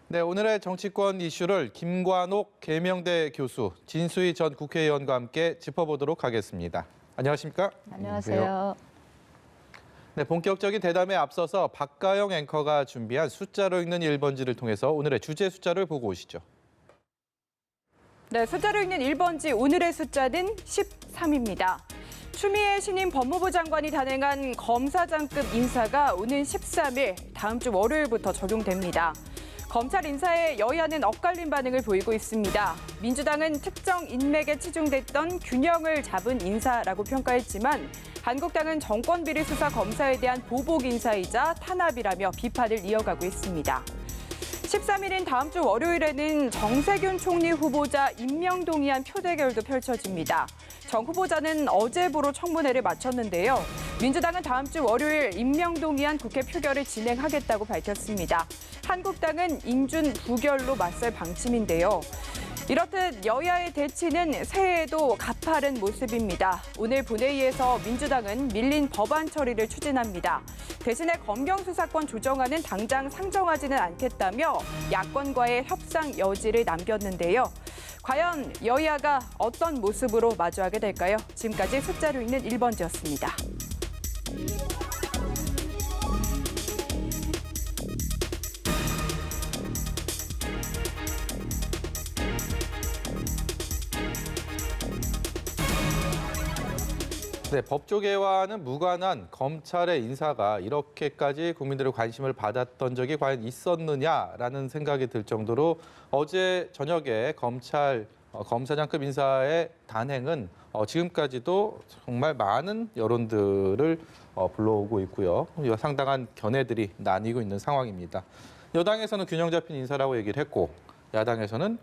네, 오늘의 정치권 이슈를 김관옥 계명대 교수, 진수희 전 국회의원과 함께 짚어보도록 하겠습니다. 안녕하십니까? 안녕하세요. 네, 본격적인 대담에 앞서서 박가영 앵커가 준비한 숫자로 읽는 1번지를 통해서 오늘의 주제 숫자를 보고 오시죠. 네, 숫자로 읽는 1번지 오늘의 숫자는 13입니다. 추미애 신임 법무부 장관이 단행한 검사장급 인사가 오는 13일 다음 주 월요일부터 적용됩니다. 검찰 인사에 여야는 엇갈린 반응을 보이고 있습니다. 민주당은 특정 인맥에 치중됐던 균형을 잡은 인사라고 평가했지만 한국당은 정권비리 수사 검사에 대한 보복 인사이자 탄압이라며 비판을 이어가고 있습니다. 13일인 다음 주 월요일에는 정세균 총리 후보자 임명 동의안 표대결도 펼쳐집니다. 정 후보자는 어제부로 청문회를 마쳤는데요. 민주당은 다음 주 월요일 임명 동의안 국회 표결을 진행하겠다고 밝혔습니다. 한국당은 인준 부결로 맞설 방침인데요. 이렇듯 여야의 대치는 새해에도 가파른 모습입니다. 오늘 본회의에서 민주당은 밀린 법안 처리를 추진합니다. 대신에 검경 수사권 조정안은 당장 상정하지는 않겠다며 야권과의 협상 여지를 남겼는데요. 과연 여야가 어떤 모습으로 마주하게 될까요? 지금까지 숫자로 읽는 1번지였습니다. 네, 법조계와는 무관한 검찰의 인사가 이렇게까지 국민들의 관심을 받았던 적이 과연 있었느냐라는 생각이 들 정도로 어제 저녁에 검사장급 인사의 단행은 지금까지도 정말 많은 여론들을 불러오고 있고요. 상당한 견해들이 나뉘고 있는 상황입니다. 여당에서는 균형 잡힌 인사라고 얘기를 했고 야당에서는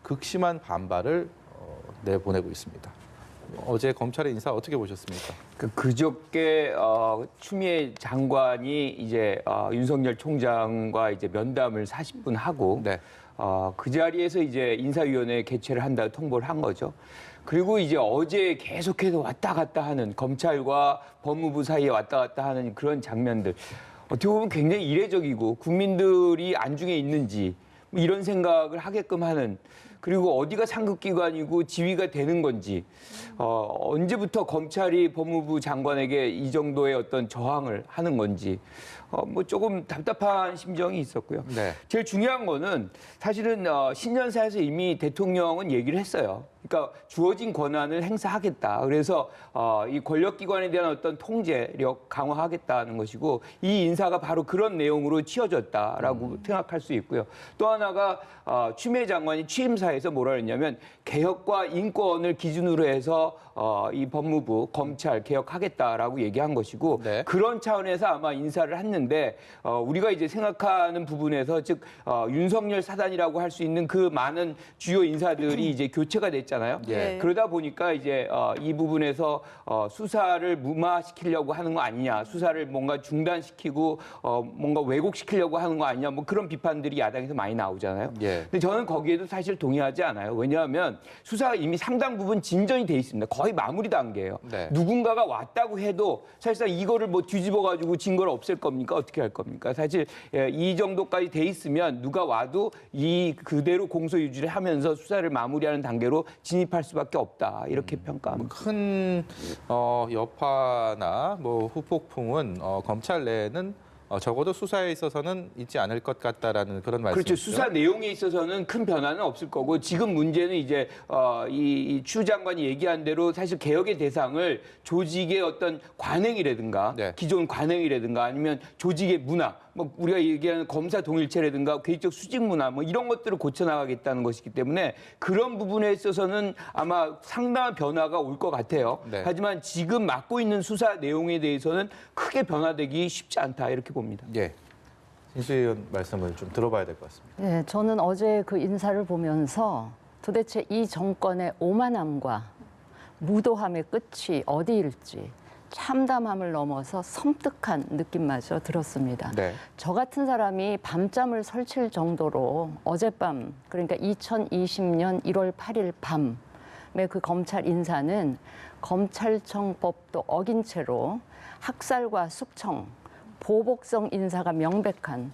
극심한 반발을 내보내고 있습니다. 어제 검찰의 인사 어떻게 보셨습니까? 그저께 추미애 장관이 이제 윤석열 총장과 이제 면담을 40분 하고 네. 그 자리에서 이제 인사위원회 개최를 한다 통보를 한 거죠. 그리고 이제 어제 계속해서 왔다 갔다 하는 검찰과 법무부 사이에 왔다 갔다 하는 그런 장면들 어떻게 보면 굉장히 이례적이고 국민들이 안중에 있는지 이런 생각을 하게끔 하는 그리고 어디가 상급기관이고 지휘가 되는 건지 언제부터 검찰이 법무부 장관에게 이 정도의 어떤 저항을 하는 건지 뭐 조금 답답한 심정이 있었고요. 네. 제일 중요한 거는 사실은 신년사에서 이미 대통령은 얘기를 했어요. 그러니까 주어진 권한을 행사하겠다. 그래서 이 권력기관에 대한 어떤 통제력 강화하겠다는 것이고 이 인사가 바로 그런 내용으로 치어졌다라고 생각할 수 있고요. 또 하나가 추미애 장관이 취임사에서 뭐라 그랬냐면 개혁과 인권을 기준으로 해서 이 법무부, 검찰 개혁하겠다라고 얘기한 것이고 네. 그런 차원에서 아마 인사를 했는데 우리가 이제 생각하는 부분에서 즉 윤석열 사단이라고 할 수 있는 그 많은 주요 인사들이 이제 교체가 됐잖아요. 예. 그러다 보니까 이제 이 부분에서 수사를 무마시키려고 하는 거 아니냐, 수사를 뭔가 중단시키고 뭔가 왜곡시키려고 하는 거 아니냐, 뭐 그런 비판들이 야당에서 많이 나오잖아요. 예. 근데 저는 거기에도 사실 동의하지 않아요. 왜냐하면 수사가 이미 상당 부분 진전이 돼 있습니다. 거의 마무리 단계예요. 네. 누군가가 왔다고 해도 사실상 이거를 뭐 뒤집어가지고 증거를 없앨 겁니까? 어떻게 할 겁니까? 사실 이 정도까지 돼 있으면 누가 와도 이 그대로 공소 유지를 하면서 수사를 마무리하는 단계로 진입할 수밖에 없다. 이렇게 평가합니다. 큰 여파나 뭐 후폭풍은 검찰 내에는 적어도 수사에 있어서는 있지 않을 것 같다라는 그런 말씀이죠. 그렇죠. 수사 내용에 있어서는 큰 변화는 없을 거고 지금 문제는 이제 이 추 장관이 얘기한 대로 사실 개혁의 대상을 조직의 어떤 관행이라든가 네. 기존 관행이라든가 아니면 조직의 문화 뭐 우리가 얘기하는 검사 동일체라든가 개인적 수직 문화 뭐 이런 것들을 고쳐 나가겠다는 것이기 때문에 그런 부분에 있어서는 아마 상당한 변화가 올 것 같아요. 네. 하지만 지금 맡고 있는 수사 내용에 대해서는 크게 변화되기 쉽지 않다 이렇게 봅니다. 예. 진수희 의원 말씀을 좀 들어봐야 될 것 같습니다. 네, 저는 어제 그 인사를 보면서 도대체 이 정권의 오만함과 무도함의 끝이 어디일지 참담함을 넘어서 섬뜩한 느낌마저 들었습니다. 네. 저 같은 사람이 밤잠을 설칠 정도로 어젯밤, 그러니까 2020년 1월 8일 밤에 그 검찰 인사는 검찰청 법도 어긴 채로 학살과 숙청, 보복성 인사가 명백한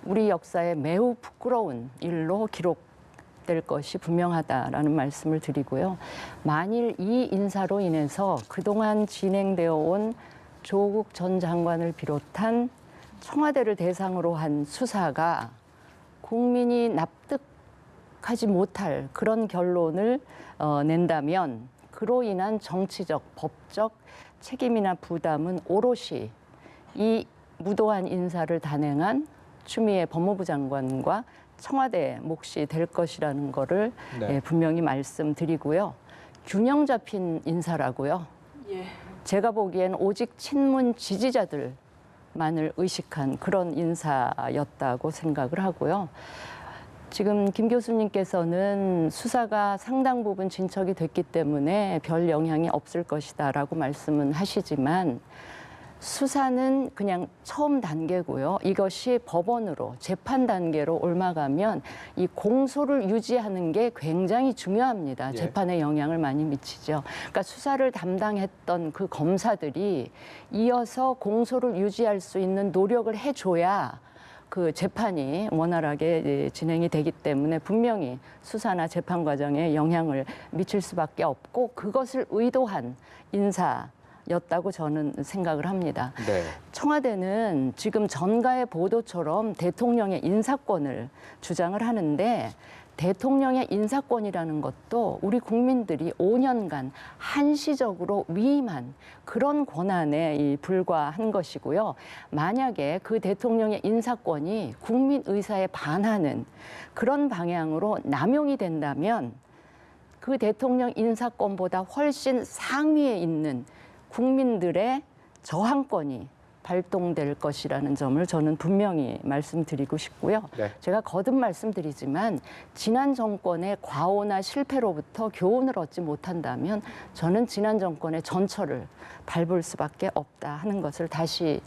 우리 역사에 매우 부끄러운 일로 기록될 것이 분명하다라는 말씀을 드리고요. 만일 이 인사로 인해서 그동안 진행되어 온 조국 전 장관을 비롯한 청와대를 대상으로 한 수사가 국민이 납득하지 못할 그런 결론을 낸다면 그로 인한 정치적, 법적 책임이나 부담은 오롯이 이 무도한 인사를 단행한 추미애 법무부 장관과 청와대 몫이 될 것이라는 거를 네. 분명히 말씀드리고요. 균형 잡힌 인사라고요. 제가 보기엔 오직 친문 지지자들만을 의식한 그런 인사였다고 생각을 하고요. 지금 김 교수님께서는 수사가 상당 부분 진척이 됐기 때문에 별 영향이 없을 것이다라고 말씀은 하시지만 수사는 그냥 처음 단계고요. 이것이 법원으로 재판 단계로 옮아가면 이 공소를 유지하는 게 굉장히 중요합니다. 예. 재판에 영향을 많이 미치죠. 그러니까 수사를 담당했던 그 검사들이 이어서 공소를 유지할 수 있는 노력을 해줘야 그 재판이 원활하게 진행이 되기 때문에 분명히 수사나 재판 과정에 영향을 미칠 수밖에 없고 그것을 의도한 인사였다고 저는 생각을 합니다. 네. 청와대는 지금 전가의 보도처럼 대통령의 인사권을 주장을 하는데 대통령의 인사권이라는 것도 우리 국민들이 5년간 한시적으로 위임한 그런 권한에 불과한 것이고요. 만약에 그 대통령의 인사권이 국민 의사에 반하는 그런 방향으로 남용이 된다면 그 대통령 인사권보다 훨씬 상위에 있는 국민들의 저항권이 발동될 것이라는 점을 저는 분명히 말씀드리고 싶고요. 네. 제가 거듭 말씀드리지만 지난 정권의 과오나 실패로부터 교훈을 얻지 못한다면 저는 지난 정권의 전철을 밟을 수밖에 없다 하는 것을 다시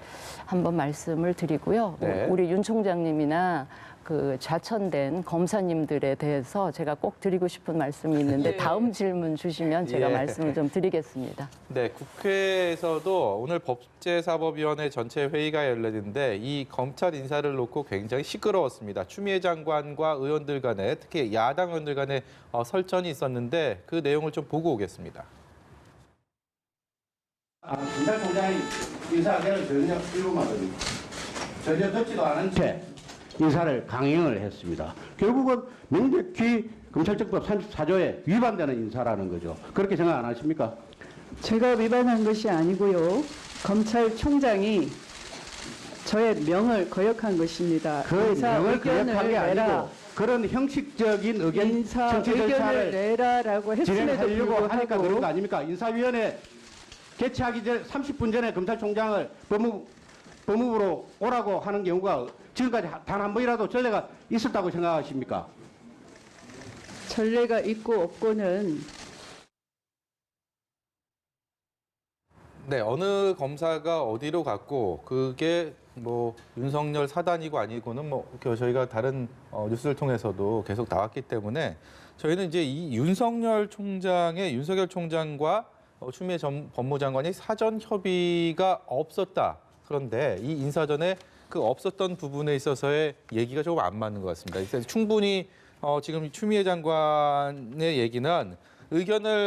한번 말씀을 드리고요. 네. 우리 윤 총장님이나 그 좌천된 검사님들에 대해서 제가 꼭 드리고 싶은 말씀이 있는데 예. 다음 질문 주시면 제가 예. 말씀을 좀 드리겠습니다. 네, 국회에서도 오늘 법제사법위원회 전체 회의가 열렸는데 이 검찰 인사를 놓고 굉장히 시끄러웠습니다. 추미애 장관과 의원들 간에 특히 야당 의원들 간에 설전이 있었는데 그 내용을 좀 보고 오겠습니다. 검찰총장이 인사하기를 전혀 일부만은 전혀 듣지도 않은 채 인사를 강행을 했습니다. 결국은 명백히 검찰청법 34조에 위반되는 인사라는 거죠. 그렇게 생각 안 하십니까? 제가 위반한 것이 아니고요. 검찰총장이 저의 명을 거역한 것입니다. 그 인사 명을 의견을 거역한 게 내라. 아니고 그런 형식적인 의견 인사 정치 의견을 절차를 내라라고 했음에도 진행하려고 하니까 그런 거 불구하고 아닙니까? 인사위원회 개최하기 전 30분 전에 검찰총장을 법무부로 오라고 하는 경우가 지금까지 단 한 번이라도 전례가 있었다고 생각하십니까? 전례가 있고 없고는 네, 어느 검사가 어디로 갔고 그게 뭐 윤석열 사단이고 아니고는 뭐 저희가 다른 뉴스를 통해서도 계속 나왔기 때문에 저희는 이제 이 윤석열 총장과 추미애 전 법무장관이 사전 협의가 없었다. 그런데 이 인사전에 그 없었던 부분에 있어서의 얘기가 조금 안 맞는 것 같습니다. 그래서 충분히 지금 추미애 장관의 얘기는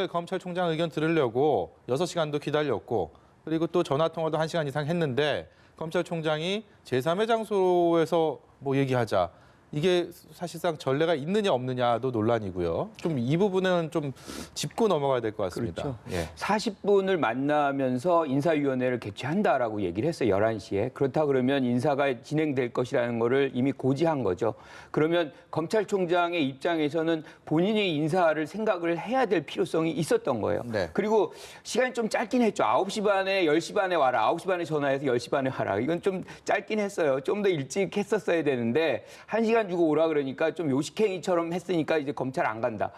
검찰총장 의견 들으려고 6시간도 기다렸고 그리고 또 전화통화도 1시간 이상 했는데 검찰총장이 제3의 장소에서 뭐 얘기하자. 이게 사실상 전례가 있느냐 없느냐도 논란이고요. 좀 이 부분은 좀 짚고 넘어가야 될 것 같습니다. 그렇죠. 예. 40분을 만나면서 인사위원회를 개최한다라고 얘기를 했어요. 11시에. 그렇다 그러면 인사가 진행될 것이라는 거를 이미 고지한 거죠. 그러면 검찰총장의 입장에서는 본인이 인사를 생각을 해야 될 필요성이 있었던 거예요. 네. 그리고 시간이 좀 짧긴 했죠. 9시 반에 10시 반에 와라. 9시 반에 전화해서 10시 반에 와라. 이건 좀 짧긴 했어요. 좀 더 일찍 했었어야 되는데 1시간 주고 오라 그러니까 좀 요식행위처럼 했으니까 이제 검찰 안 간다.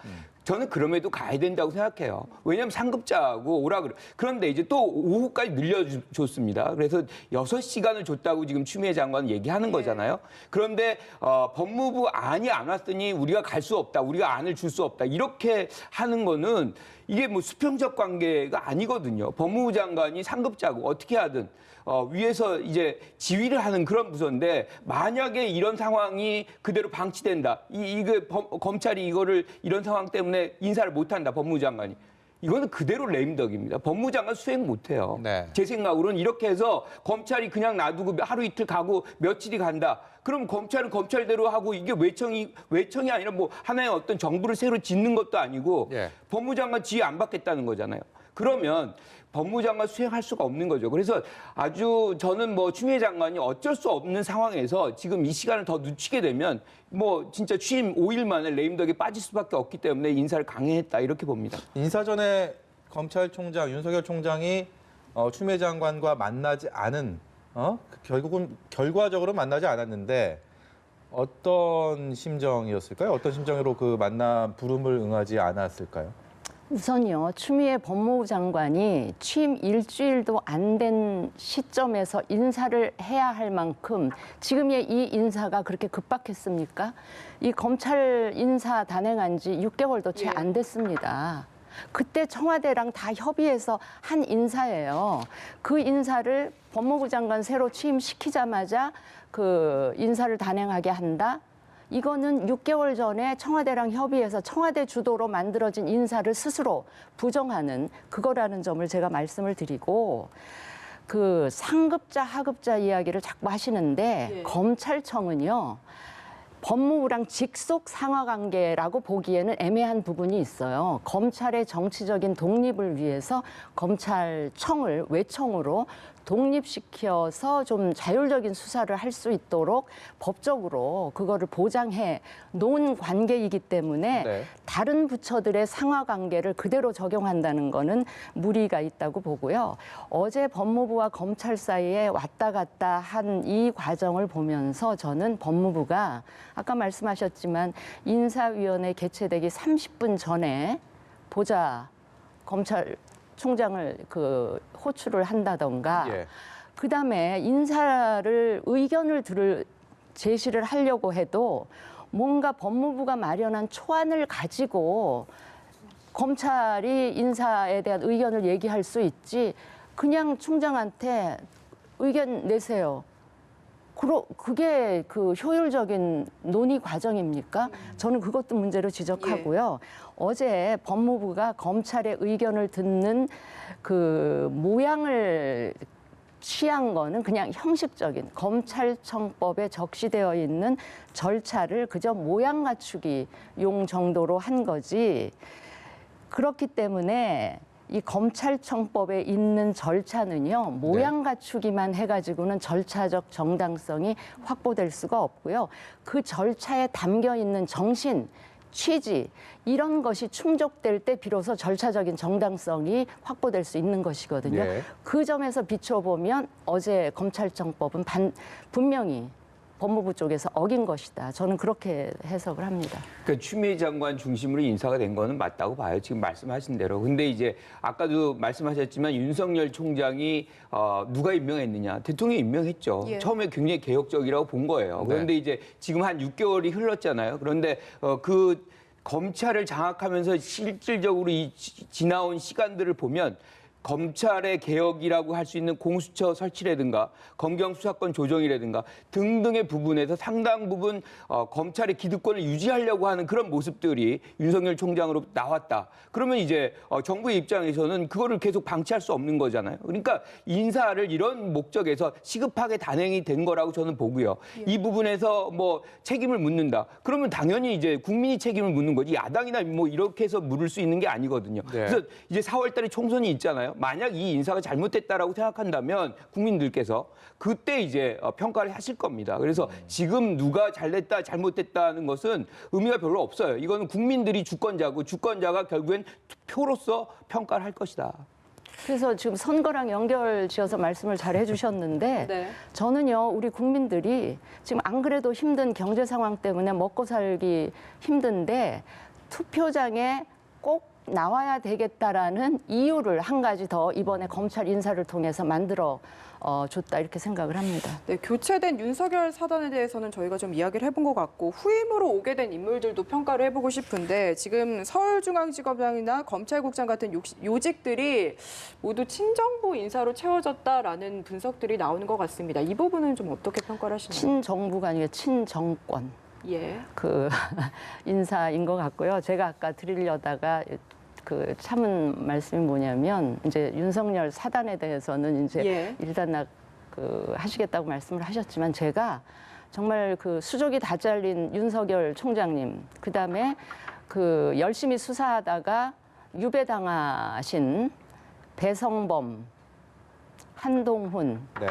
저는 그럼에도 가야 된다고 생각해요. 왜냐하면 상급자고 오라 그래. 그런데 이제 또 오후까지 늘려줬습니다. 그래서 6시간을 줬다고 지금 추미애 장관은 얘기하는 거잖아요. 그런데 법무부 안이 안 왔으니 우리가 갈 수 없다. 우리가 안을 줄 수 없다. 이렇게 하는 거는 이게 뭐 수평적 관계가 아니거든요. 법무부 장관이 상급자고 어떻게 하든 위에서 이제 지휘를 하는 그런 부서인데 만약에 이런 상황이 그대로 방치된다. 검찰이 이거를 이런 상황 때문에 인사를 못한다. 법무부 장관이. 이거는 그대로 레임덕입니다. 법무장관 수행 못해요. 네. 제 생각으로는 이렇게 해서 검찰이 그냥 놔두고 하루 이틀 가고 며칠이 간다. 그럼 검찰은 검찰대로 하고 이게 외청이 아니라 뭐 하나의 어떤 정부를 새로 짓는 것도 아니고 예. 법무장관 지휘 안 받겠다는 거잖아요. 그러면 법무장관 수행할 수가 없는 거죠. 그래서 아주 저는 뭐 추미애 장관이 어쩔 수 없는 상황에서 지금 이 시간을 더 늦추게 되면 뭐 진짜 취임 5일 만에 레임덕에 빠질 수밖에 없기 때문에 인사를 강행했다 이렇게 봅니다. 인사 전에 검찰총장 윤석열 총장이 추미애 장관과 만나지 않은 결국은 결과적으로 만나지 않았는데 어떤 심정이었을까요? 어떤 심정으로 그 만남 부름을 응하지 않았을까요? 우선요, 추미애 법무부 장관이 취임 일주일도 안 된 시점에서 인사를 해야 할 만큼 지금의 이 인사가 그렇게 급박했습니까? 이 검찰 인사 단행한 지 6개월도 채 안 됐습니다. 그때 청와대랑 다 협의해서 한 인사예요. 그 인사를 법무부 장관 새로 취임시키자마자 그 인사를 단행하게 한다? 이거는 6개월 전에 청와대랑 협의해서 청와대 주도로 만들어진 인사를 스스로 부정하는 그거라는 점을 제가 말씀을 드리고 그 상급자, 하급자 이야기를 자꾸 하시는데 검찰청은요. 법무부랑 직속 상하관계라고 보기에는 애매한 부분이 있어요. 검찰의 정치적인 독립을 위해서 검찰청을 외청으로 독립시켜서 좀 자율적인 수사를 할 수 있도록 법적으로 그거를 보장해 놓은 관계이기 때문에 네. 다른 부처들의 상하관계를 그대로 적용한다는 거는 무리가 있다고 보고요. 어제 법무부와 검찰 사이에 왔다 갔다 한 이 과정을 보면서 저는 법무부가 아까 말씀하셨지만 인사위원회 개최되기 30분 전에 보자 검찰총장을 그 호출을 한다던가 예. 그다음에 인사를 의견을 제시를 하려고 해도 뭔가 법무부가 마련한 초안을 가지고 검찰이 인사에 대한 의견을 얘기할 수 있지 그냥 총장한테 의견 내세요. 그게 그 효율적인 논의 과정입니까? 저는 그것도 문제로 지적하고요. 어제 법무부가 검찰의 의견을 듣는 그 모양을 취한 거는 그냥 형식적인 검찰청법에 적시되어 있는 절차를 그저 모양 갖추기 용 정도로 한 거지. 그렇기 때문에 이 검찰청법에 있는 절차는요, 모양 갖추기만 해가지고는 절차적 정당성이 확보될 수가 없고요. 그 절차에 담겨 있는 정신, 취지, 이런 것이 충족될 때 비로소 절차적인 정당성이 확보될 수 있는 것이거든요. 예. 그 점에서 비춰보면 어제 검찰청법은 분명히 법무부 쪽에서 어긴 것이다. 저는 그렇게 해석을 합니다. 그러니까 추미애 장관 중심으로 인사가 된 거는 맞다고 봐요. 지금 말씀하신 대로. 근데 이제 아까도 말씀하셨지만 윤석열 총장이 누가 임명했느냐? 대통령이 임명했죠. 처음에 굉장히 개혁적이라고 본 거예요. 그런데 이제 지금 한 6개월이 흘렀잖아요. 그런데 그 검찰을 장악하면서 실질적으로 이 지나온 시간들을 보면 검찰의 개혁이라고 할 수 있는 공수처 설치라든가 검경 수사권 조정이라든가 등등의 부분에서 상당 부분 검찰의 기득권을 유지하려고 하는 그런 모습들이 윤석열 총장으로 나왔다. 그러면 이제 정부의 입장에서는 그거를 계속 방치할 수 없는 거잖아요. 그러니까 인사를 이런 목적에서 시급하게 단행이 된 거라고 저는 보고요. 이 부분에서 뭐 책임을 묻는다. 그러면 당연히 이제 국민이 책임을 묻는 거지 야당이나 뭐 이렇게 해서 물을 수 있는 게 아니거든요. 네. 그래서 이제 4월 달에 총선이 있잖아요. 만약 이 인사가 잘못됐다라고 생각한다면 국민들께서 그때 이제 평가를 하실 겁니다. 그래서 지금 누가 잘됐다 잘못됐다는 것은 의미가 별로 없어요. 이거는 국민들이 주권자고 주권자가 결국엔 표로서 평가를 할 것이다. 그래서 지금 선거랑 연결지어서 말씀을 잘 해주셨는데 저는요 우리 국민들이 지금 안 그래도 힘든 경제 상황 때문에 먹고 살기 힘든데 투표장에 꼭 나와야 되겠다라는 이유를 한 가지 더 이번에 검찰 인사를 통해서 만들어 줬다 이렇게 생각을 합니다. 네, 교체된 윤석열 사단에 대해서는 저희가 좀 이야기를 해본 것 같고 후임으로 오게 된 인물들도 평가를 해보고 싶은데 지금 서울중앙지검장이나 검찰국장 같은 요직들이 모두 친정부 인사로 채워졌다라는 분석들이 나오는 것 같습니다. 이 부분은 좀 어떻게 평가를 하시나요? 친정부가 아니라 친정권 예. 그 인사인 것 같고요. 제가 아까 드리려다가 그 참은 말씀이 뭐냐면 이제 윤석열 사단에 대해서는 이제 예. 일단 하시겠다고 말씀을 하셨지만 제가 정말 그 수족이 다 잘린 윤석열 총장님 그다음에 그 열심히 수사하다가 유배당하신 배성범, 한동훈, 네.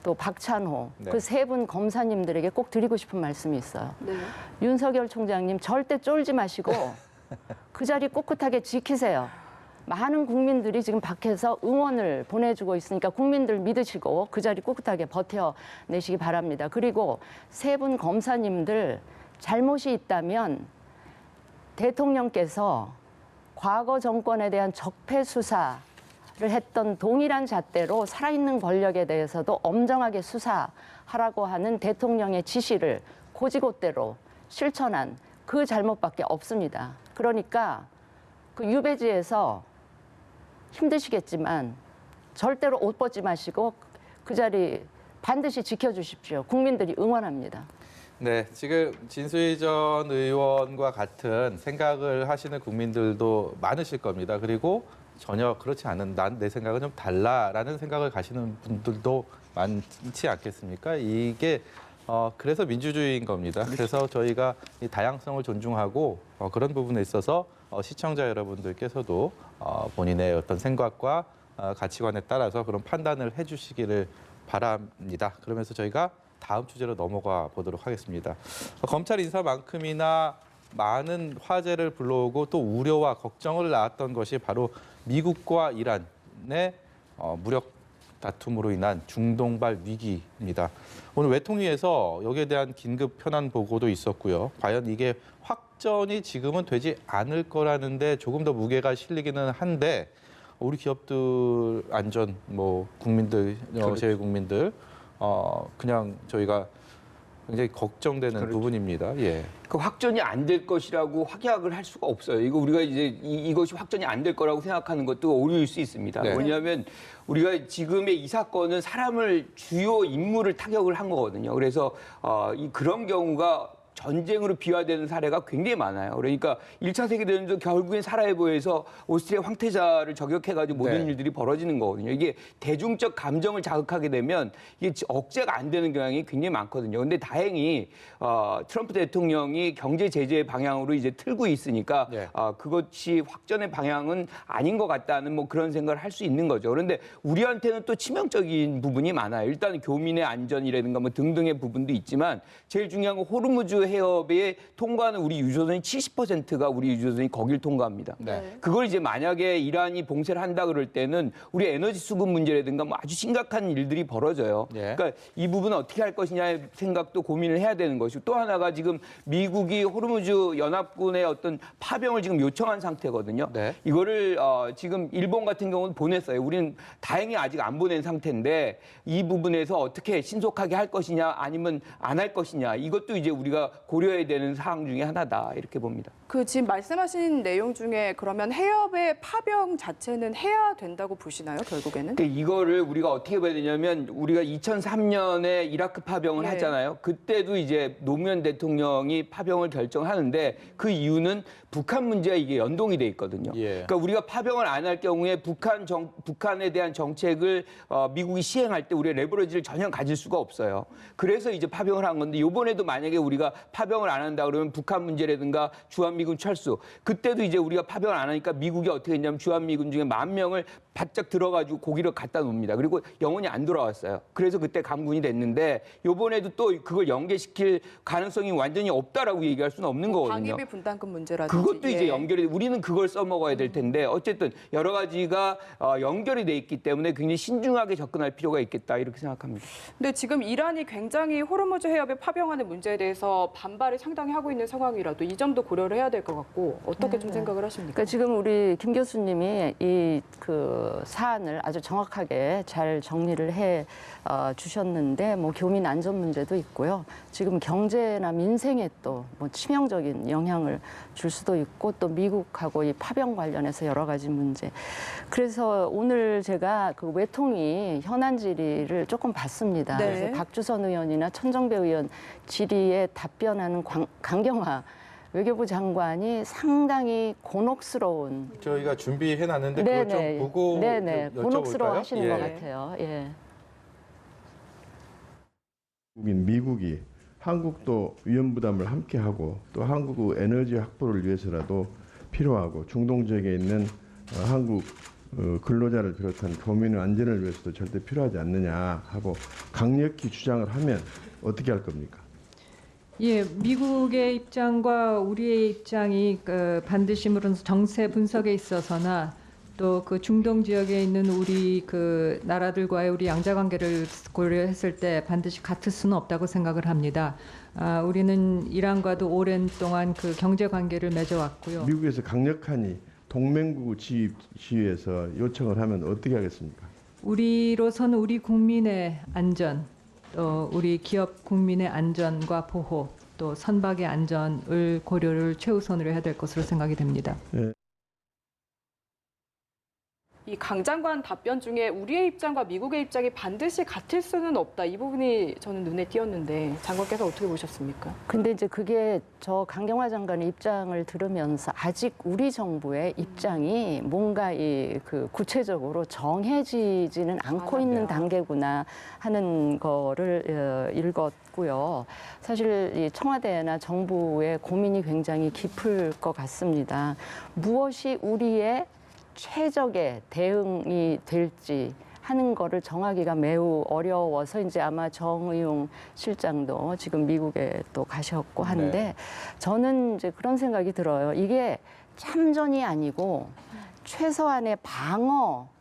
또 박찬호 네. 그 세 분 검사님들에게 꼭 드리고 싶은 말씀이 있어요. 네. 윤석열 총장님 절대 쫄지 마시고 그 자리 꿋꿋하게 지키세요. 많은 국민들이 지금 밖에서 응원을 보내주고 있으니까 국민들 믿으시고 그 자리 꿋꿋하게 버텨내시기 바랍니다. 그리고 세 분 검사님들 잘못이 있다면 대통령께서 과거 정권에 대한 적폐 수사를 했던 동일한 잣대로 살아있는 권력에 대해서도 엄정하게 수사하라고 하는 대통령의 지시를 고지고대로 실천한 그 잘못밖에 없습니다. 그러니까 그 유배지에서 힘드시겠지만 절대로 옷 벗지 마시고 그 자리 반드시 지켜주십시오. 국민들이 응원합니다. 네, 지금 진수희 전 의원과 같은 생각을 하시는 국민들도 많으실 겁니다. 그리고 전혀 그렇지 않은 내 생각은 좀 달라라는 생각을 가시는 분들도 많지 않겠습니까? 이게 그래서 민주주의인 겁니다. 그래서 저희가 이 다양성을 존중하고 그런 부분에 있어서 시청자 여러분들께서도 본인의 어떤 생각과 가치관에 따라서 그런 판단을 해주시기를 바랍니다. 그러면서 저희가 다음 주제로 넘어가 보도록 하겠습니다. 검찰 인사만큼이나 많은 화제를 불러오고 또 우려와 걱정을 낳았던 것이 바로 미국과 이란의 무력 다툼으로 인한 중동발 위기입니다. 오늘 외통위에서 여기에 대한 긴급 현안 보고도 있었고요. 과연 이게 확전이 지금은 되지 않을 거라는데 조금 더 무게가 실리기는 한데 우리 기업들 안전, 국민들, 제외 국민들 그냥 저희가 굉장히 걱정되는 부분입니다. 예. 그 확전이 안 될 것이라고 확약을 할 수가 없어요. 이거 우리가 이제 이것이 확전이 안 될 거라고 생각하는 것도 오류일 수 있습니다. 네. 왜냐하면 우리가 지금의 이 사건은 사람을 주요 인물을 타격을 한 거거든요. 그래서 그런 경우가 전쟁으로 비화되는 사례가 굉장히 많아요. 그러니까 1차 세계대전도 결국엔 사라예보에서 오스트리아 황태자를 저격해가지고 모든 네. 일들이 벌어지는 거거든요. 이게 대중적 감정을 자극하게 되면 이게 억제가 안 되는 경향이 굉장히 많거든요. 근데 다행히 트럼프 대통령이 경제 제재 방향으로 이제 틀고 있으니까 네. 그것이 확전의 방향은 아닌 것 같다는 그런 생각을 할 수 있는 거죠. 그런데 우리한테는 또 치명적인 부분이 많아요. 일단 교민의 안전이라든가 등등의 부분도 있지만 제일 중요한 건 호르무즈 해협에 통과하는 우리 유조선이 70%가 우리 유조선이 거길 통과합니다. 네. 그걸 이제 만약에 이란이 봉쇄를 한다 그럴 때는 우리 에너지 수급 문제라든가 아주 심각한 일들이 벌어져요. 예. 그러니까 이 부분은 어떻게 할 것이냐의 생각도 고민을 해야 되는 것이고 또 하나가 지금 미국이 호르무즈 연합군의 어떤 파병을 지금 요청한 상태거든요. 네. 이거를 지금 일본 같은 경우는 보냈어요. 우리는 다행히 아직 안 보낸 상태인데 이 부분에서 어떻게 신속하게 할 것이냐 아니면 안 할 것이냐 이것도 이제 우리가 고려해야 되는 사항 중에 하나다 이렇게 봅니다. 그 지금 말씀하신 내용 중에 그러면 해협의 파병 자체는 해야 된다고 보시나요, 결국에는? 그러니까 이거를 우리가 어떻게 봐야 되냐면 우리가 2003년에 이라크 파병을 네. 했잖아요. 그때도 이제 노무현 대통령이 파병을 결정하는데 그 이유는 북한 문제와 이게 연동이 돼 있거든요. 예. 그러니까 우리가 파병을 안 할 경우에 북한에 대한 정책을 미국이 시행할 때 우리가 레버리지를 전혀 가질 수가 없어요. 그래서 이제 파병을 한 건데 이번에도 만약에 우리가 파병을 안 한다 그러면 북한 문제라든가 주한미군 철수 그때도 이제 우리가 파병을 안 하니까 미국이 어떻게 했냐면 주한미군 중에 10,000명을 바짝 들어가지고 고기를 갖다 놓습니다. 그리고 영원히 안 돌아왔어요. 그래서 그때 감군이 됐는데 이번에도 또 그걸 연계시킬 가능성이 완전히 없다라고 얘기할 수는 없는 거거든요. 방위비 분담금 문제라든지. 그것도 이제 예. 연결이 우리는 그걸 써먹어야 될 텐데 어쨌든 여러 가지가 연결이 돼 있기 때문에 굉장히 신중하게 접근할 필요가 있겠다 이렇게 생각합니다. 근데 지금 이란이 굉장히 호르무즈 해협에 파병하는 문제에 대해서 반발을 상당히 하고 있는 상황이라도 이 점도 고려를 해야 될 것 같고 어떻게 좀 생각을 하십니까? 그러니까 지금 우리 김 교수님이 이 그 사안을 아주 정확하게 잘 정리를 해 주셨는데 뭐 교민 안전 문제도 있고요. 지금 경제나 민생에 또 뭐 치명적인 영향을 줄 수도 있고 또 미국하고 이 파병 관련해서 여러 가지 문제. 그래서 오늘 제가 그 외통위 현안 질의를 조금 봤습니다. 네. 그래서 박주선 의원이나 천정배 의원 질의에 답변하는 강경화 외교부 장관이 상당히 곤혹스러운 저희가 준비해놨는데 그걸 좀 보고 네네 좀 곤혹스러워 여쭤볼까요? 하시는 예. 것 같아요. 예. 미국이 한국도 위험 부담을 함께 하고 또 한국 에너지 확보를 위해서라도 필요하고 중동 지역에 있는 한국 근로자를 비롯한 교민의 안전을 위해서도 절대 필요하지 않느냐 하고 강력히 주장을 하면 어떻게 할 겁니까? 예, 미국의 입장과 우리의 입장이 반드시 물론 정세 분석에 있어서나 또 그 중동 지역에 있는 우리 그 나라들과의 우리 양자 관계를 고려했을 때 반드시 같을 수는 없다고 생각을 합니다. 우리는 이란과도 오랜 동안 그 경제 관계를 맺어왔고요. 미국에서 강력하니 동맹국 지위에서 요청을 하면 어떻게 하겠습니까? 우리로서는 우리 국민의 안전, 또 우리 기업 국민의 안전과 보호, 또 선박의 안전을 고려를 최우선으로 해야 될 것으로 생각이 됩니다. 이 강 장관 답변 중에 우리의 입장과 미국의 입장이 반드시 같을 수는 없다. 이 부분이 저는 눈에 띄었는데 장관께서 어떻게 보셨습니까? 근데 이제 그게 저 강경화 장관의 입장을 들으면서 아직 우리 정부의 입장이 뭔가 이 그 구체적으로 정해지지는 않고 있는 단계구나 하는 거를 읽었고요. 사실 이 청와대나 정부의 고민이 굉장히 깊을 것 같습니다. 무엇이 우리의 최적의 대응이 될지 하는 거를 정하기가 매우 어려워서 이제 아마 정의용 실장도 지금 미국에 또 가셨고 한데 저는 이제 그런 생각이 들어요. 이게 참전이 아니고 최소한의 방어.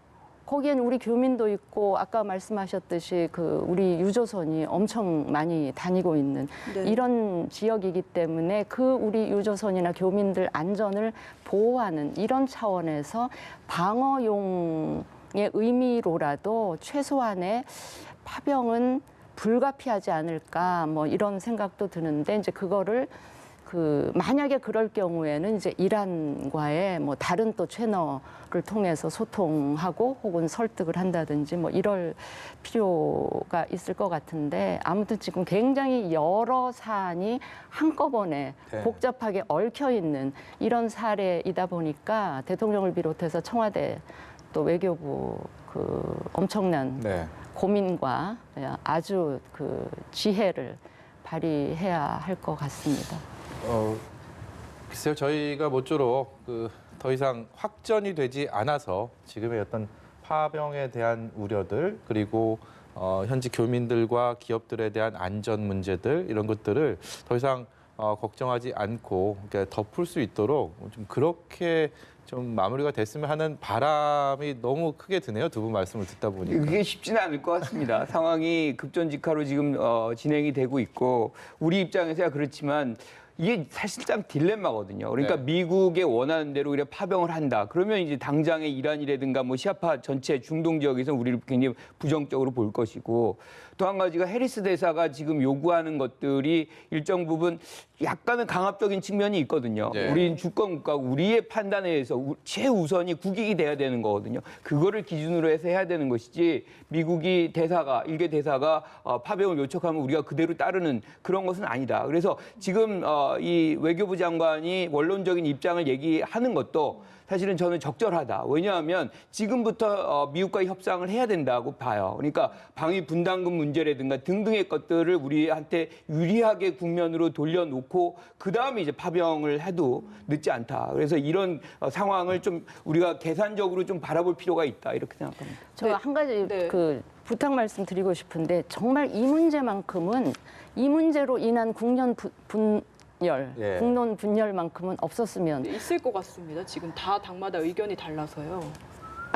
거기엔 우리 교민도 있고 아까 말씀하셨듯이 그 우리 유조선이 엄청 많이 다니고 있는 이런 지역이기 때문에 그 우리 유조선이나 교민들 안전을 보호하는 이런 차원에서 방어용의 의미로라도 최소한의 파병은 불가피하지 않을까 뭐 이런 생각도 드는데 이제 그거를 만약에 그럴 경우에는 이제 이란과의 뭐 다른 또 채널을 통해서 소통하고 혹은 설득을 한다든지 뭐 이럴 필요가 있을 것 같은데 아무튼 지금 굉장히 여러 사안이 한꺼번에 복잡하게 얽혀 있는 이런 사례이다 보니까 대통령을 비롯해서 청와대 또 외교부 엄청난 고민과 아주 지혜를 발휘해야 할 것 같습니다. 글쎄요, 저희가 모쪼록 더 이상 확전이 되지 않아서 지금의 어떤 파병에 대한 우려들 그리고 현지 교민들과 기업들에 대한 안전 문제들 이런 것들을 더 이상 걱정하지 않고 덮을 수 있도록 좀 그렇게 좀 마무리가 됐으면 하는 바람이 너무 크게 드네요. 두 분 말씀을 듣다 보니까. 그게 쉽지는 않을 것 같습니다. 상황이 급전직하로 지금 진행이 되고 있고 우리 입장에서야 그렇지만 이게 사실상 딜레마거든요. 그러니까 미국의 원하는 대로 우리가 파병을 한다. 그러면 이제 당장의 이란이라든가 뭐 시아파 전체 중동 지역에서 우리를 굉장히 부정적으로 볼 것이고 또 한 가지가 해리스 대사가 지금 요구하는 것들이 일정 부분 약간은 강압적인 측면이 있거든요. 우리는 주권 국가고 우리의 판단에 의해서 최우선이 국익이 돼야 되는 거거든요. 그거를 기준으로 해서 해야 되는 것이지 미국이 일개 대사가 파병을 요청하면 우리가 그대로 따르는 그런 것은 아니다. 그래서 지금 이 외교부 장관이 원론적인 입장을 얘기하는 것도 사실은 저는 적절하다. 왜냐하면 지금부터 미국과 협상을 해야 된다고 봐요. 그러니까 방위 분담금 문제라든가 등등의 것들을 우리한테 유리하게 국면으로 돌려놓고 그다음에 이제 파병을 해도 늦지 않다. 그래서 이런 상황을 좀 우리가 계산적으로 좀 바라볼 필요가 있다. 이렇게 생각합니다. 저 한 가지 부탁 말씀 드리고 싶은데 정말 이 문제만큼은 이 문제로 인한 국론 분열만큼은 없었으면 있을 것 같습니다. 지금 다 당마다 의견이 달라서요.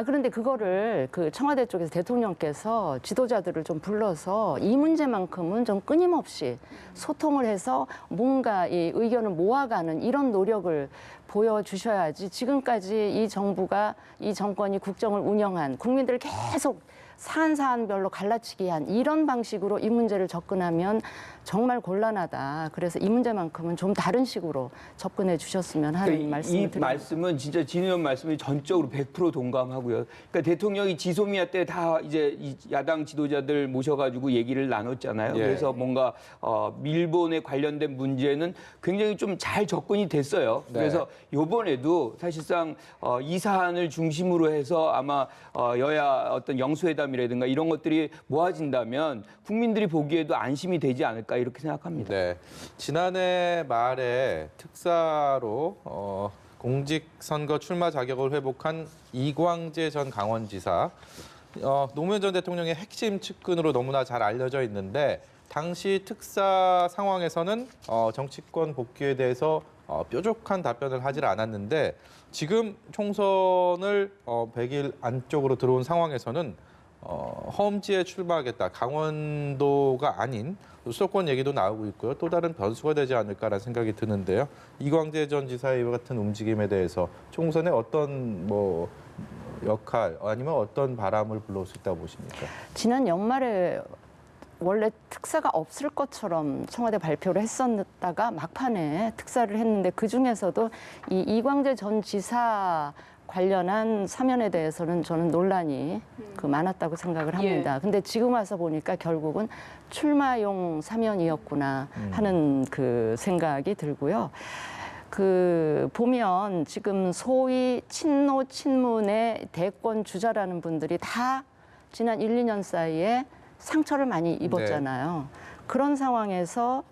그런데 그거를 그 청와대 쪽에서 대통령께서 지도자들을 좀 불러서 이 문제만큼은 좀 끊임없이 소통을 해서 뭔가 이 의견을 모아가는 이런 노력을 보여주셔야지 지금까지 이 정부가 이 정권이 국정을 운영한 국민들을 계속 사안별로 갈라치기 한 이런 방식으로 이 문제를 접근하면 정말 곤란하다. 그래서 이 문제만큼은 좀 다른 식으로 접근해 주셨으면 하는 그러니까 말씀을 이 드립니다. 말씀은 진짜 진 의원 말씀이 전적으로 100% 동감하고요. 그러니까 대통령이 지소미아 때 다 이제 이 야당 지도자들 모셔가지고 얘기를 나눴잖아요. 예. 그래서 뭔가 일본에 관련된 문제는 굉장히 좀 잘 접근이 됐어요. 네. 그래서 이번에도 사실상 이 사안을 중심으로 해서 아마 여야 어떤 영수회담이라든가 이런 것들이 모아진다면 국민들이 보기에도 안심이 되지 않을까 이렇게 생각합니다. 네. 지난해 말에 특사로 공직선거 출마 자격을 회복한 이광재 전 강원지사, 노무현 전 대통령의 핵심 측근으로 너무나 잘 알려져 있는데 당시 특사 상황에서는 정치권 복귀에 대해서 뾰족한 답변을 하질 않았는데 지금 총선을 100일 안쪽으로 들어온 상황에서는 험지에 출마하겠다. 강원도가 아닌 수도권 얘기도 나오고 있고요. 또 다른 변수가 되지 않을까라는 생각이 드는데요. 이광재 전 지사의 이와 같은 움직임에 대해서 총선에 어떤 역할 아니면 어떤 바람을 불러올 수 있다고 보십니까? 지난 연말에 원래 특사가 없을 것처럼 청와대 발표를 했었다가 막판에 특사를 했는데 그중에서도 이 이광재 전 지사 관련한 사면에 대해서는 저는 논란이 많았다고 생각을 합니다. 근데 지금 와서 보니까 결국은 출마용 사면이었구나 하는 그 생각이 들고요. 보면 지금 소위 친노 친문의 대권 주자라는 분들이 다 지난 1, 2년 사이에 상처를 많이 입었잖아요. 그런 상황에서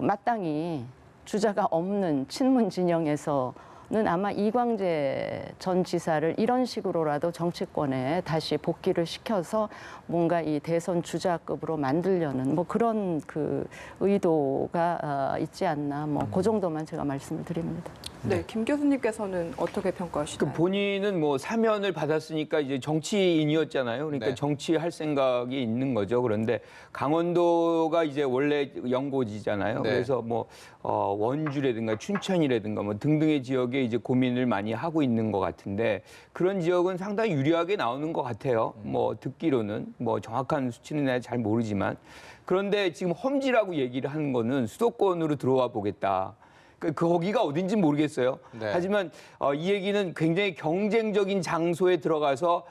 마땅히 주자가 없는 친문 진영에서는 아마 이광재 전 지사를 이런 식으로라도 정치권에 다시 복귀를 시켜서 뭔가 이 대선 주자급으로 만들려는 그런 의도가 있지 않나 그 정도만 제가 말씀을 드립니다. 네, 김 교수님께서는 어떻게 평가하시나요? 본인은 사면을 받았으니까 이제 정치인이었잖아요. 그러니까 네. 정치할 생각이 있는 거죠. 그런데 강원도가 이제 원래 연고지잖아요. 네. 그래서 원주라든가 춘천이라든가 등등의 지역에 이제 고민을 많이 하고 있는 것 같은데 그런 지역은 상당히 유리하게 나오는 것 같아요. 듣기로는 정확한 수치는 잘 모르지만 그런데 지금 험지라고 얘기를 하는 거는 수도권으로 들어와 보겠다. 거기가 어딘지 모르겠어요. 네. 하지만 이 얘기는 굉장히 경쟁적인 장소에 들어가서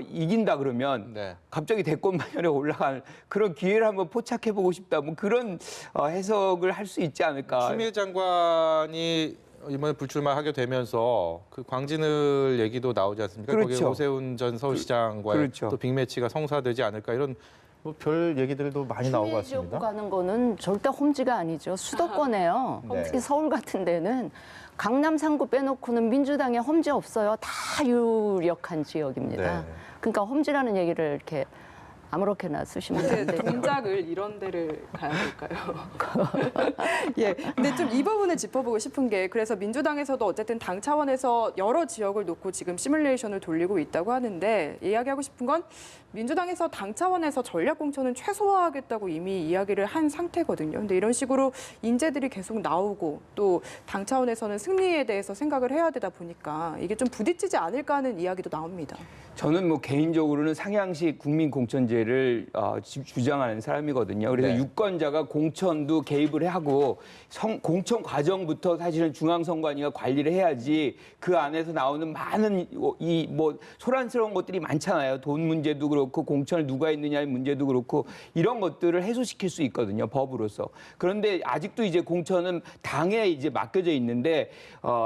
이긴다 그러면 네. 갑자기 대권 반열에 올라갈 그런 기회를 한번 포착해보고 싶다. 그런 해석을 할 수 있지 않을까. 추미애 장관이 이번에 불출마하게 되면서 광진을 얘기도 나오지 않습니까? 그렇죠. 거기에 오세훈 전 서울시장과의 그렇죠. 또 빅매치가 성사되지 않을까 이런 별 얘기들도 많이 나오고 추미애 지역구 같습니다. 가는 거는 절대 험지가 아니죠. 수도권이에요. 네. 특히 서울 같은 데는 강남 3구 빼놓고는 민주당에 험지 없어요. 다 유력한 지역입니다. 네. 그러니까 험지라는 얘기를 이렇게 아무렇게나 쓰시면 안 근데 돼요. 동작을 이런 데를 가야 될까요? 예, 근데 좀 이 부분을 짚어보고 싶은 게 그래서 민주당에서도 어쨌든 당 차원에서 여러 지역을 놓고 지금 시뮬레이션을 돌리고 있다고 하는데 이야기하고 싶은 건 민주당에서 당 차원에서 전략 공천은 최소화하겠다고 이미 이야기를 한 상태거든요. 근데 이런 식으로 인재들이 계속 나오고 또 당 차원에서는 승리에 대해서 생각을 해야 되다 보니까 이게 좀 부딪히지 않을까 하는 이야기도 나옵니다. 저는 개인적으로는 상향식 국민 공천제를 주장하는 사람이거든요. 그래서 네. 유권자가 공천도 개입을 하고 공천 과정부터 사실은 중앙선관위가 관리를 해야지 그 안에서 나오는 많은 소란스러운 것들이 많잖아요. 돈 문제도 그렇고 공천을 누가 했느냐의 문제도 그렇고 이런 것들을 해소시킬 수 있거든요. 법으로서. 그런데 아직도 이제 공천은 당에 이제 맡겨져 있는데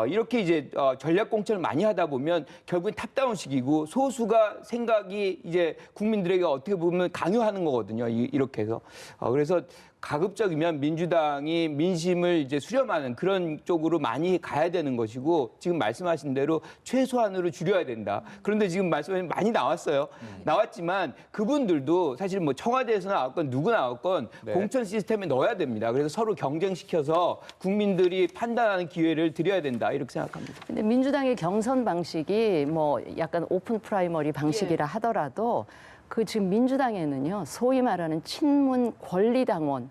이렇게 이제 전략 공천을 많이 하다 보면 결국엔 탑다운식이고 소수가 생각이 이제 국민들에게 어떻게 보면 강요하는 거거든요. 이렇게 해서. 그래서 가급적이면 민주당이 민심을 이제 수렴하는 그런 쪽으로 많이 가야 되는 것이고 지금 말씀하신 대로 최소한으로 줄여야 된다. 그런데 지금 말씀하신 많이 나왔어요. 나왔지만 그분들도 사실 뭐 청와대에서 나왔건 누구 나왔건 네. 공천 시스템에 넣어야 됩니다. 그래서 서로 경쟁시켜서 국민들이 판단하는 기회를 드려야 된다. 이렇게 생각합니다. 근데 민주당의 경선 방식이 뭐 약간 오픈 프라이머리 방식이라 하더라도 그 지금 민주당에는요, 소위 말하는 친문 권리당원,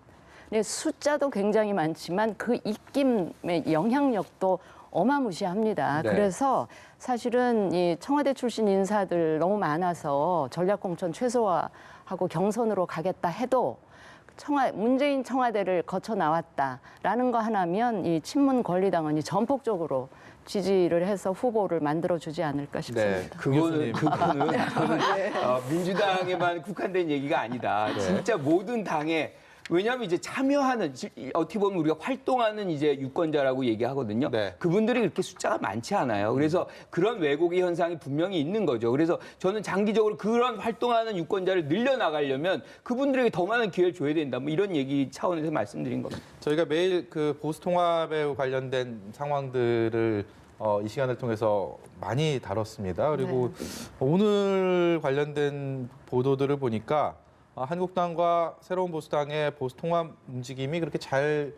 숫자도 굉장히 많지만 그 입김의 영향력도 어마무시합니다. 네. 그래서 사실은 이 청와대 출신 인사들 너무 많아서 전략공천 최소화하고 경선으로 가겠다 해도 문재인 청와대를 거쳐 나왔다라는 거 하나면 이 친문 권리당원이 전폭적으로 지지를 해서 후보를 만들어주지 않을까 싶습니다. 네. 그거는 저는 네. 민주당에만 국한된 얘기가 아니다. 진짜 모든 당에 왜냐하면 이제 참여하는 어떻게 보면 우리가 활동하는 이제 유권자라고 얘기하거든요. 네. 그분들이 그렇게 숫자가 많지 않아요. 그래서 그런 왜곡의 현상이 분명히 있는 거죠. 그래서 저는 장기적으로 그런 활동하는 유권자를 늘려나가려면 그분들에게 더 많은 기회를 줘야 된다. 뭐 이런 얘기 차원에서 말씀드린 겁니다. 저희가 매일 그 보수통합에 관련된 상황들을 이 시간을 통해서 많이 다뤘습니다. 그리고 오늘 관련된 보도들을 보니까 한국당과 새로운 보수당의 보수통합 움직임이 그렇게 잘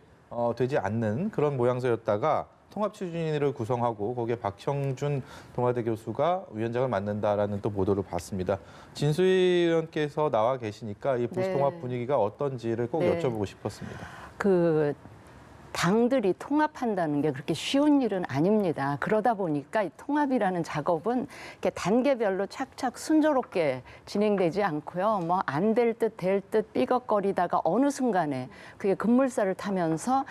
되지 않는 그런 모양새였다가 통합추진위를 구성하고 거기에 박형준 동아대 교수가 위원장을 맡는다라는 또 보도를 봤습니다. 진수희 의원께서 나와 계시니까 이 보수통합 네. 분위기가 어떤지를 꼭 네. 여쭤보고 싶었습니다. 그 당들이 통합한다는 게 그렇게 쉬운 일은 아닙니다. 그러다 보니까 이 통합이라는 작업은 이렇게 단계별로 착착 순조롭게 진행되지 않고요. 뭐 안 될 듯 될 듯 삐걱거리다가 어느 순간에 그게 급물살을 타면서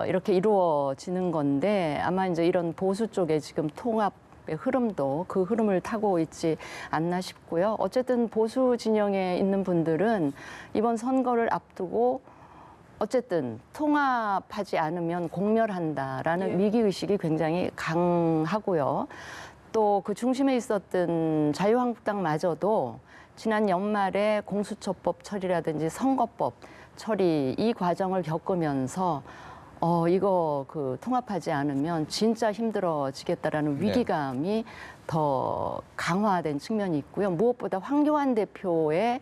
이렇게 이루어지는 건데 아마 이제 이런 보수 쪽에 지금 통합의 흐름도 그 흐름을 타고 있지 않나 싶고요. 어쨌든 보수 진영에 있는 분들은 이번 선거를 앞두고 어쨌든 통합하지 않으면 공멸한다라는 위기의식이 굉장히 강하고요. 또 그 중심에 있었던 자유한국당마저도 지난 연말에 공수처법 처리라든지 선거법 처리 이 과정을 겪으면서 이거 그 통합하지 않으면 진짜 힘들어지겠다라는 위기감이 더 강화된 측면이 있고요. 무엇보다 황교안 대표의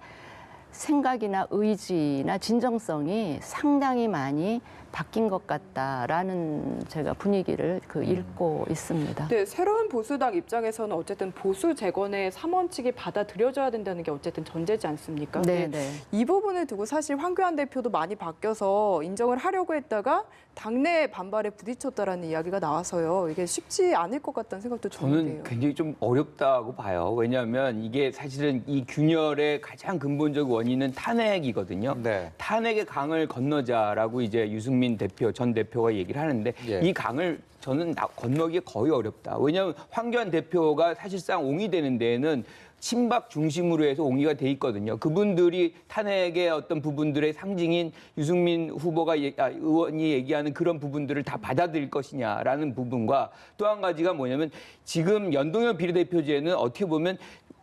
생각이나 의지나 진정성이 상당히 많이 바뀐 것 같다라는 제가 분위기를 읽고 있습니다. 네, 새로운 보수당 입장에서는 어쨌든 보수 재건의 3원칙이 받아들여져야 된다는 게 어쨌든 전제지 않습니까? 네, 네. 이 부분을 두고 사실 황교안 대표도 많이 바뀌어서 인정을 하려고 했다가 당내 반발에 부딪혔다라는 이야기가 나와서요. 이게 쉽지 않을 것 같다는 생각도 드는데요. 저는 굉장히 좀 어렵다고 봐요. 왜냐하면 이게 사실은 이 균열의 가장 근본적 원인은 탄핵이거든요. 네. 탄핵의 강을 건너자라고 이제 유승민 전 대표가 얘기를 하는데 예. 이 강을 저는 건너기 거의 어렵다. 왜냐하면 황교안 대표가 사실상 옹이되는 데에는 친박 중심으로 해서 옹이가 돼 있거든요. 그분들이 탄핵의 어떤 부분들의 상징인 유승민 의원이 얘기하는 그런 부분들을 다 받아들일 것이냐라는 부분과 또 한 가지가 뭐냐면 지금 연동형 비례대표제는 어떻게 보면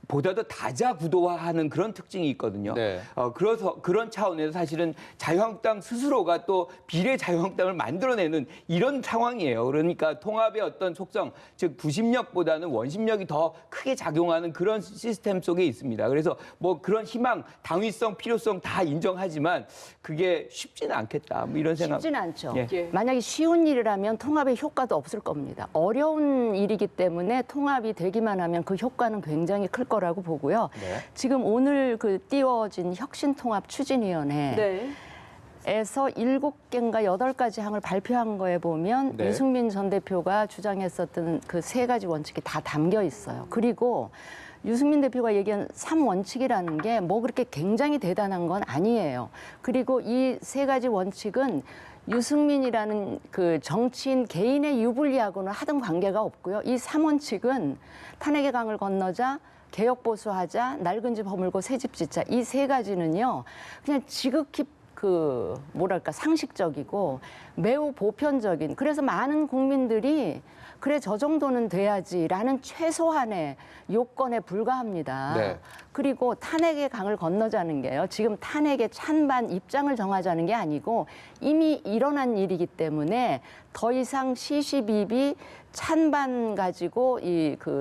보다 더 다자구도화하는 그런 특징이 있거든요. 네. 그래서 그런 차원에서 사실은 자유한국당 스스로가 또 비례 자유한국당을 만들어내는 이런 상황이에요. 그러니까 통합의 어떤 속성, 즉 구심력보다는 원심력이 더 크게 작용하는 그런 시스템 속에 있습니다. 그래서 뭐 그런 희망, 당위성, 필요성 다 인정하지만 그게 쉽지는 않겠다. 뭐 이런 생각. 쉽지는 않죠. 예. 만약에 쉬운 일이라면 통합의 효과도 없을 겁니다. 어려운 일이기 때문에 통합이 되기만 하면 그 효과는 굉장히 클 거라고 보고요. 네. 지금 오늘 띄워진 혁신통합추진위원회 네. 에서 7개인가 8가지 항을 발표한 거에 보면 네. 유승민 전 대표가 주장했었던 그 3가지 원칙이 다 담겨 있어요. 그리고 유승민 대표가 얘기한 3원칙이라는 게 뭐 그렇게 굉장히 대단한 건 아니에요. 그리고 이 3가지 원칙은 유승민이라는 그 정치인 개인의 유불리하고는 하등 관계가 없고요. 이 3원칙은 탄핵의 강을 건너자, 개혁보수하자, 낡은 집 허물고 새 집 짓자. 이 3가지는요. 그냥 지극히 상식적이고 매우 보편적인, 그래서 많은 국민들이 그래 저 정도는 돼야지라는 최소한의 요건에 불과합니다. 네. 그리고 탄핵의 강을 건너자는 게요. 지금 탄핵의 찬반 입장을 정하자는 게 아니고 이미 일어난 일이기 때문에 더 이상 시시비비 찬반 가지고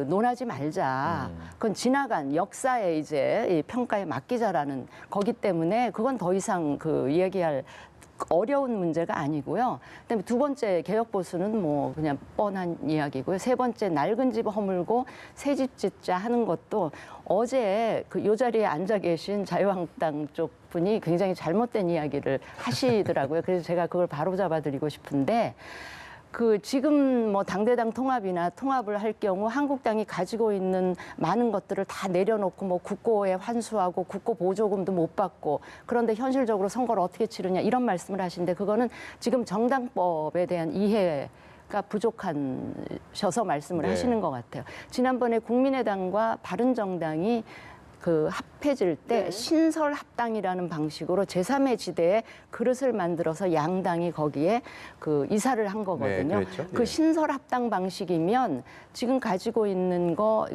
논하지 말자. 그건 지나간 역사의 이제 이 평가에 맡기자라는 거기 때문에 그건 더 이상 이야기할 어려운 문제가 아니고요. 그다음에 두 번째 개혁 보수는 뭐 그냥 뻔한 이야기고요. 세 번째 낡은 집 허물고 새 집 짓자 하는 것도 어제 요 자리에 앉아 계신 자유한국당 쪽 분이 굉장히 잘못된 이야기를 하시더라고요. 그래서 제가 그걸 바로 잡아드리고 싶은데. 지금 뭐 당대당 통합이나 통합을 할 경우 한국당이 가지고 있는 많은 것들을 다 내려놓고 뭐 국고에 환수하고 국고 보조금도 못 받고 그런데 현실적으로 선거를 어떻게 치르냐 이런 말씀을 하시는데 그거는 지금 정당법에 대한 이해가 부족하셔서 말씀을 네. 하시는 것 같아요. 지난번에 국민의당과 바른정당이 합해질 때 신설 합당이라는 방식으로 제3의 지대에 그릇을 만들어서 양당이 거기에 이사를 한 거거든요. 네, 그랬죠. 그 예. 신설 합당 방식이면 지금 가지고 있는 거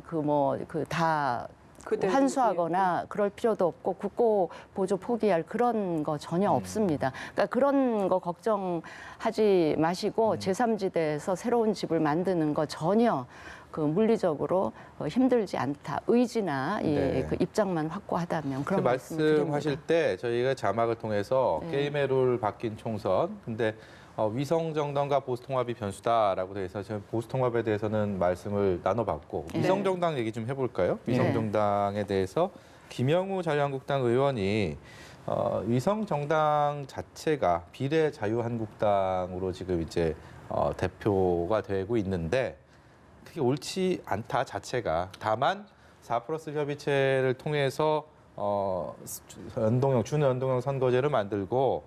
다 그대로, 환수하거나 그럴 필요도 없고 국고 보조 포기할 그런 거 전혀 없습니다. 그러니까 그런 거 걱정하지 마시고 제3지대에서 새로운 집을 만드는 거 전혀 물리적으로 힘들지 않다. 의지나 네. 입장만 확고하다면 그런 말씀하실 때 저희가 자막을 통해서 네. 게임의 룰 바뀐 총선, 근데 위성정당과 보수통합이 변수다라고 돼 있어서 저는 보수통합에 대해서는 말씀을 나눠봤고 네. 위성정당 얘기 좀 해볼까요? 네. 위성정당에 대해서 김영우 자유한국당 의원이 위성정당 자체가 비례자유한국당으로 지금 이제 대표가 되고 있는데 그게 옳지 않다 자체가. 다만 4+1 협의체를 통해서 준연동형 선거제를 만들고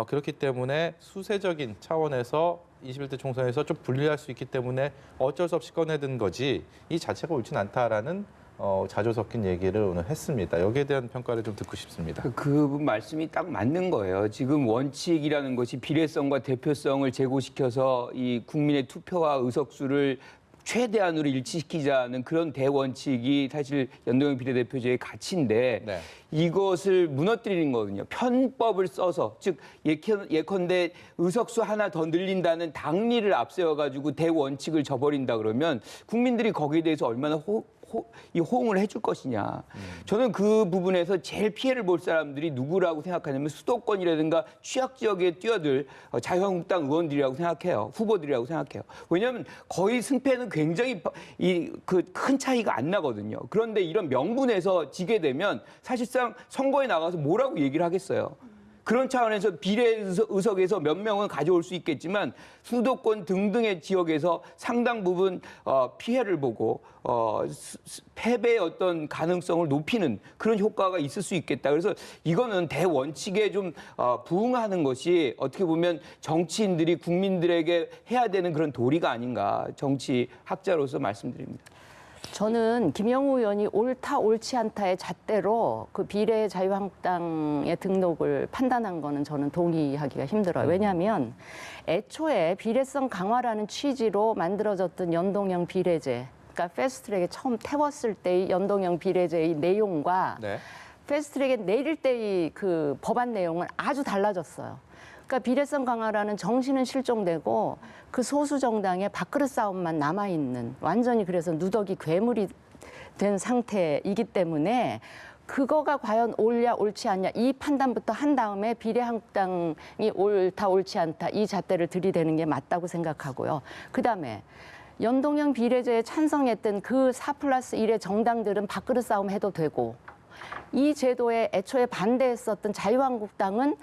그렇기 때문에 수세적인 차원에서 21대 총선에서 좀 불리할 수 있기 때문에 어쩔 수 없이 꺼내든 거지 이 자체가 옳진 않다라는 자주 섞인 얘기를 오늘 했습니다. 여기에 대한 평가를 좀 듣고 싶습니다. 그분 말씀이 딱 맞는 거예요. 지금 원칙이라는 것이 비례성과 대표성을 제고시켜서 이 국민의 투표와 의석수를 최대한으로 일치시키자는 그런 대원칙이 사실 연동형 비례대표제의 가치인데 네. 이것을 무너뜨리는 거거든요. 편법을 써서 즉 예컨대 의석수 하나 더 늘린다는 당리를 앞세워가지고 대원칙을 저버린다 그러면 국민들이 거기에 대해서 얼마나 호응을 해줄 것이냐. 저는 그 부분에서 제일 피해를 볼 사람들이 누구라고 생각하냐면 수도권이라든가 취약지역에 뛰어들 자유한국당 의원들이라고 생각해요. 후보들이라고 생각해요. 왜냐하면 거의 승패는 굉장히 큰 차이가 안 나거든요. 그런데 이런 명분에서 지게 되면 사실상 선거에 나가서 뭐라고 얘기를 하겠어요. 그런 차원에서 비례 의석에서 몇 명은 가져올 수 있겠지만 수도권 등등의 지역에서 상당 부분 피해를 보고 패배의 어떤 가능성을 높이는 그런 효과가 있을 수 있겠다. 그래서 이거는 대원칙에 좀 부응하는 것이 어떻게 보면 정치인들이 국민들에게 해야 되는 그런 도리가 아닌가 정치 학자로서 말씀드립니다. 저는 김영우 의원이 옳다 옳지 않다의 잣대로 비례 자유한국당의 등록을 판단한 거는 저는 동의하기가 힘들어요. 왜냐하면 애초에 비례성 강화라는 취지로 만들어졌던 연동형 비례제, 그러니까 패스트트랙에 처음 태웠을 때의 연동형 비례제의 내용과 네. 패스트트랙에 내릴 때의 법안 내용은 아주 달라졌어요. 그러니까 비례성 강화라는 정신은 실종되고 그 소수 정당의 밥그릇 싸움만 남아있는 완전히 그래서 누더기 괴물이 된 상태이기 때문에 그거가 과연 옳냐 옳지 않냐 이 판단부터 한 다음에 비례한국당이 옳다 옳지 않다 이 잣대를 들이대는 게 맞다고 생각하고요. 그다음에 연동형 비례제에 찬성했던 그 4+1의 정당들은 밥그릇 싸움 해도 되고 이 제도에 애초에 반대했었던 자유한국당은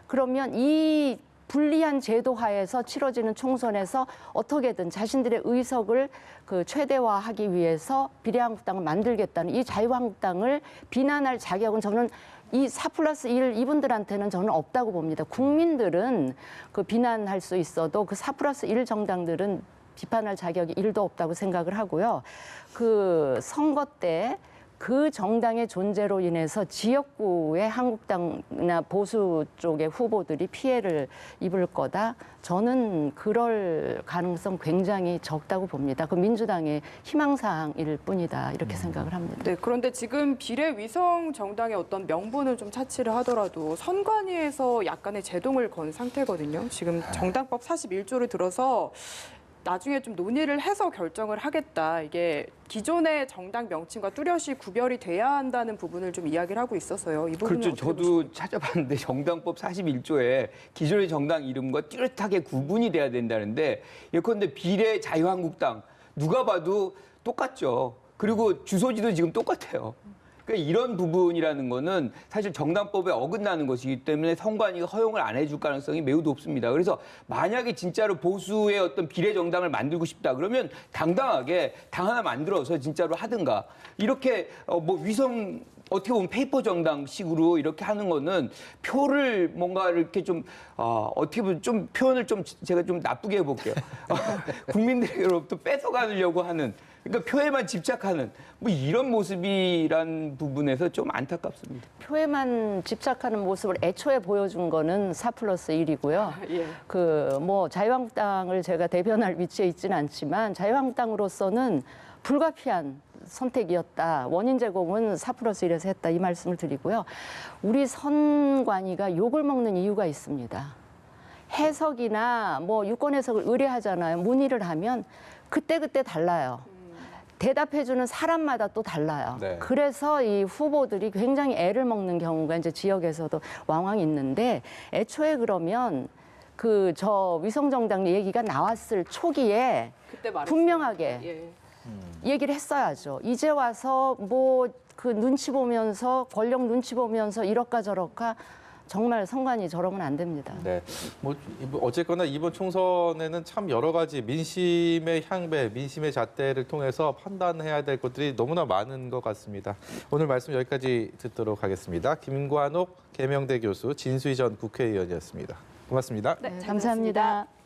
그러면 이 불리한 제도 하에서 치러지는 총선에서 어떻게든 자신들의 의석을 최대화하기 위해서 비례한국당을 만들겠다는 이 자유한국당을 비난할 자격은 저는 이 4+1 이분들한테는 저는 없다고 봅니다. 국민들은 비난할 수 있어도 그 4+1 정당들은 비판할 자격이 1도 없다고 생각을 하고요. 선거 때 그 정당의 존재로 인해서 지역구의 한국당이나 보수 쪽의 후보들이 피해를 입을 거다. 저는 그럴 가능성 굉장히 적다고 봅니다. 그 민주당의 희망사항일 뿐이다. 이렇게 생각을 합니다. 네, 그런데 지금 비례위성 정당의 어떤 명분을 좀 차치를 하더라도 선관위에서 약간의 제동을 건 상태거든요. 지금 정당법 41조를 들어서 나중에 좀 논의를 해서 결정을 하겠다. 이게 기존의 정당 명칭과 뚜렷이 구별이 돼야 한다는 부분을 좀 이야기를 하고 있어서요. 이 부분은 그렇죠. 어떻게 저도 보십니까? 찾아봤는데 정당법 41조에 기존의 정당 이름과 뚜렷하게 구분이 돼야 된다는데 예컨대 비례 자유한국당 누가 봐도 똑같죠. 그리고 주소지도 지금 똑같아요. 그러니까 이런 부분이라는 거는 사실 정당법에 어긋나는 것이기 때문에 선관위가 허용을 안 해줄 가능성이 매우 높습니다. 그래서 만약에 진짜로 보수의 어떤 비례 정당을 만들고 싶다 그러면 당당하게 당 하나 만들어서 진짜로 하든가 이렇게 뭐 위성 어떻게 보면 페이퍼 정당식으로 이렇게 하는 거는 표를 뭔가 이렇게 좀 어떻게 보면 좀 표현을 좀 제가 좀 나쁘게 해볼게요. 국민들로부터 뺏어가려고 하는 그러니까 표에만 집착하는 뭐 이런 모습이란 부분에서 좀 안타깝습니다. 표에만 집착하는 모습을 애초에 보여준 거는 4+1이고요. 예. 그 뭐 자유한국당을 제가 대변할 위치에 있지는 않지만 자유한국당으로서는 불가피한 선택이었다. 원인 제공은 4+1에서 했다. 이 말씀을 드리고요. 우리 선관위가 욕을 먹는 이유가 있습니다. 해석이나 뭐 유권 해석을 의뢰하잖아요. 문의를 하면 그때그때 달라요. 대답해주는 사람마다 또 달라요. 네. 그래서 이 후보들이 굉장히 애를 먹는 경우가 이제 지역에서도 왕왕 있는데 애초에 그러면 그 저 위성정당 얘기가 나왔을 초기에 그때 말했어요. 분명하게 예. 얘기를 했어야죠. 이제 와서 뭐 그 눈치 보면서 권력 눈치 보면서 이럴까 저럴까 정말 선관위 저러면 안 됩니다. 네, 뭐 어쨌거나 이번 총선에는 참 여러 가지 민심의 향배, 민심의 잣대를 통해서 판단해야 될 것들이 너무나 많은 것 같습니다. 오늘 말씀 여기까지 듣도록 하겠습니다. 김관옥 계명대 교수, 진수희 전 국회의원이었습니다. 고맙습니다. 네, 잘 감사합니다. 들었습니다.